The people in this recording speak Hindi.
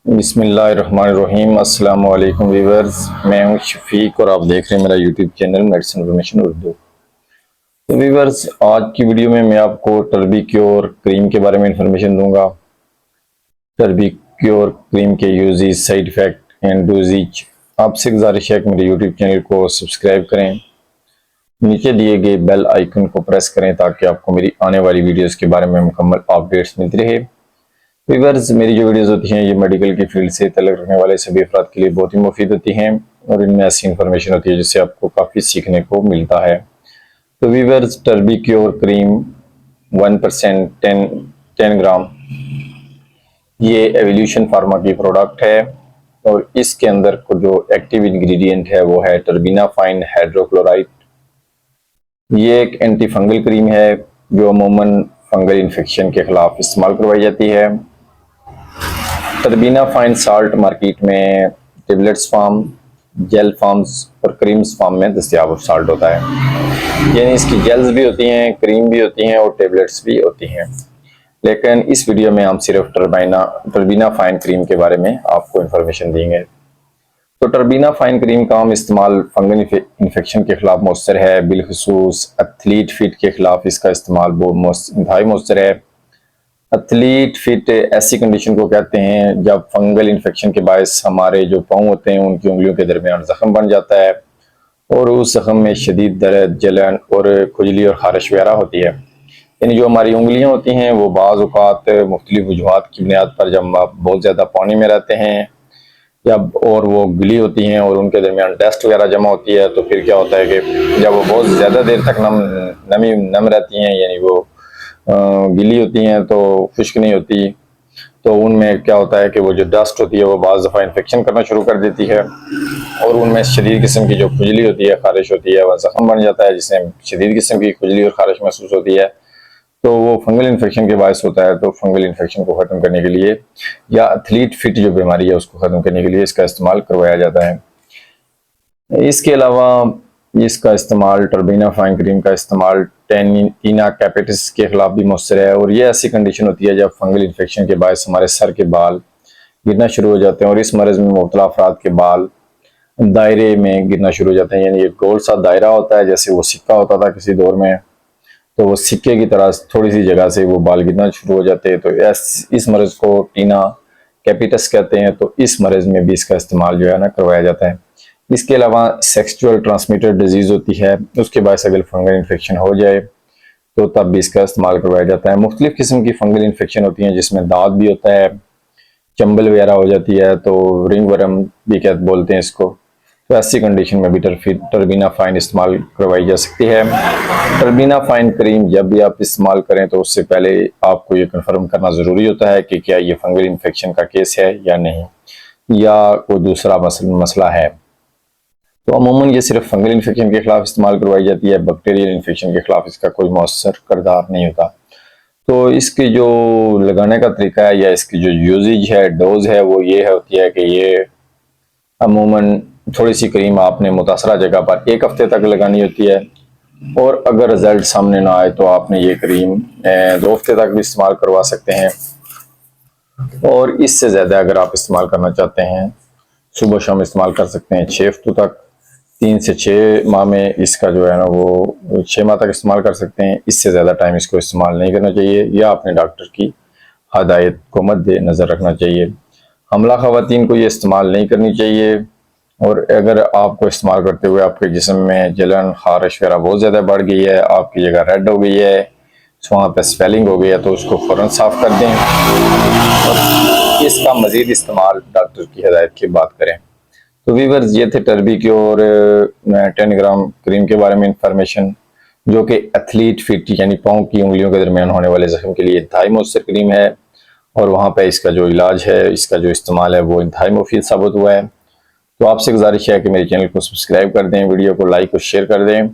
बिस्मिल्लाहिर्रहमानिर्रहीम। अस्सलाम वालेकुम व्यूअर्स, मैं हूं शफीक और आप देख रहे हैं मेरा YouTube channel medicine information Urdu. तो व्यूअर्स, आज की वीडियो में मैं आपको टर्बी क्योर क्रीम के बारे में इंफॉर्मेशन दूंगा। टर्बी क्योर क्रीम के uses, side effect and dosages. आपसे गुजारिश है कि मेरे यूट्यूब चैनल को सब्सक्राइब करें, नीचे दिए गए बेल आइकन को प्रेस करें ताकि आपको मेरी आने वाली वीडियोस के बारे में मुकम्मल अपडेट्स मिलती रहे। व्यूअर्स, मेरी जो वीडियोस होती हैं ये मेडिकल की फील्ड से तल्लुक़ रखने वाले सभी अफराद के लिए बहुत ही मुफीद होती हैं और इनमें ऐसी इन्फॉर्मेशन होती है जिससे आपको काफ़ी सीखने को मिलता है। तो व्यूअर्स, टर्बी क्योर क्रीम 1% 10 ग्राम, ये एवोल्यूशन फार्मा की प्रोडक्ट है और इसके अंदर को जो एक्टिव इंग्रेडिएंट है वो है टर्बिनाफाइन हाइड्रोक्लोराइड। ये एक एंटी फंगल क्रीम है जो अमूमन फंगल इन्फेक्शन के खिलाफ इस्तेमाल करवाई जाती है। टर्बिनाफाइन साल्ट मार्केट में टेबलेट्स फार्म, जेल फार्म्स और क्रीम्स फार्म में दस्तयाब साल्ट होता है, यानी इसकी जेल्स भी होती हैं, क्रीम भी होती हैं और टेबलेट्स भी होती हैं। लेकिन इस वीडियो में हम सिर्फ टर्बिनाफाइन क्रीम के बारे में आपको इंफॉर्मेशन देंगे। तो टर्बिनाफाइन क्रीम का हम इस्तेमाल फंगल इन्फेक्शन के खिलाफ मौसर है, बिलखसूस एथलीट फिट के खिलाफ इसका इस्तेमाल बहुत इंतहाई मौसर है। एथलीट फिट ऐसी कंडीशन को कहते हैं जब फंगल इन्फेक्शन के बायस हमारे जो पाँव होते हैं उनकी उंगलियों के दरमियान जख्म बन जाता है और उस जख्म में शदीद दर्द, जलन और खुजली और खारिश वगैरह होती है। यानी जो हमारी उंगलियां होती हैं वो बाज़ औक़ात मुख्तलिफ वजूहात की बुनियाद पर जब आप बहुत ज़्यादा पानी में रहते हैं जब और वो गिली होती हैं और उनके दरमियान डस्ट वगैरह जमा होती है तो फिर क्या होता है कि जब वो बहुत ज़्यादा देर तक नम रहती हैं, यानी वो गीली होती हैं तो खुश्क नहीं होती, तो उनमें क्या होता है कि वो जो डस्ट होती है वो बाज़ दफ़ा इन्फेक्शन करना शुरू कर देती है और उनमें शदीद किस्म की जो खुजली होती है, खारिश होती है, वह जख्म बन जाता है जिससे शदीद किस्म की खुजली और खारिश महसूस होती है। तो वो फंगल इन्फेक्शन के बायस होता है। तो फंगल इन्फेक्शन को ख़त्म करने के लिए या एथलीट फिट जो बीमारी है उसको ख़त्म करने के लिए इसका इस्तेमाल करवाया जाता है। इसके अलावा इसका इस्तेमाल टर्बिनाफाइन क्रीम का इस्तेमाल टेनिया कैपिटिस के खिलाफ भी मौसर है और ये ऐसी कंडीशन होती है जब फंगल इन्फेक्शन के बायस हमारे सर के बाल गिरना शुरू हो जाते हैं और इस मरज़ में मुब्तला अफराद के बाल दायरे में गिरना शुरू हो जाते हैं, यानी एक गोल सा दायरा होता है जैसे वो सिक्का होता था किसी दौर में, तो वो सिक्के की तरह थोड़ी सी जगह से वो बाल गिरना शुरू हो जाते हैं। तो इस मरज़ को टीना कैपिटस कहते हैं। तो इस मरज़ में भी इसका इस्तेमाल जो है ना करवाया जाता है। इसके अलावा सेक्सुअल ट्रांसमिटेड डिजीज़ होती है, उसके बायस अगर फंगल इन्फेक्शन हो जाए तो तब भी इसका इस्तेमाल करवाया जाता है। मुख्तलिफ किस्म की फंगल इन्फेक्शन होती हैं जिसमें दाद भी होता है, चंबल वगैरह हो जाती है, तो रिंग वर्म भी बोलते हैं इसको। तो ऐसी कंडीशन में भी टर्बिनाफाइन इस्तेमाल करवाई जा सकती है। टर्बिनाफाइन क्रीम जब भी आप इस्तेमाल करें तो उससे पहले आपको ये कंफर्म करना ज़रूरी होता है कि क्या ये फंगल इन्फेक्शन का केस है या नहीं, या कोई दूसरा मसला है। तो अमूमन ये सिर्फ फंगल इन्फेक्शन के खिलाफ इस्तेमाल करवाई जाती है, बैक्टीरियल इन्फेक्शन के खिलाफ इसका कोई मौसर करदार नहीं होता। तो इसकी जो लगाने का तरीका है या इसकी जो यूजेज है, डोज है, वो ये होती है कि ये अमूमन थोड़ी सी क्रीम आपने मुतासरा जगह पर 1 हफ्ते तक लगानी होती है और अगर रिजल्ट सामने ना आए तो आपने ये क्रीम 2 हफ्ते तक भी इस्तेमाल करवा सकते हैं और इससे ज़्यादा अगर आप इस्तेमाल करना चाहते हैं सुबह शाम इस्तेमाल कर सकते हैं 6 हफ्तों तक। 3 से 6 माह में इसका जो है ना वो 6 माह तक इस्तेमाल कर सकते हैं। इससे ज़्यादा टाइम इसको इस्तेमाल नहीं करना चाहिए या अपने डॉक्टर की हदायत को मद्दे नज़र रखना चाहिए। हमला ख़वातीन को ये इस्तेमाल नहीं करनी चाहिए और अगर आपको इस्तेमाल करते हुए आपके जिस्म में जलन, खारिश वगैरह बहुत ज़्यादा बढ़ गई है, आपकी जगह रेड हो गई है, वहाँ पे स्वेलिंग हो गई है, तो उसको फ़ौरन साफ़ कर दें और इसका मज़ीद इस्तेमाल डॉक्टर की हिदायत के बाद करें। तो व्यूअर्स, ये थे टर्बी की और 10 ग्राम क्रीम के बारे में इंफॉर्मेशन, जो कि एथलीट फिट यानी पाँव की उंगलियों के दरमियान होने वाले जख्म के लिए इंतहाई मौसर क्रीम है और वहाँ पे इसका जो इलाज है, इसका जो इस्तेमाल है वो इंतहाई मुफीद साबित हुआ है। तो आपसे गुजारिश है कि मेरे चैनल को सब्सक्राइब कर दें, वीडियो को लाइक और शेयर कर दें।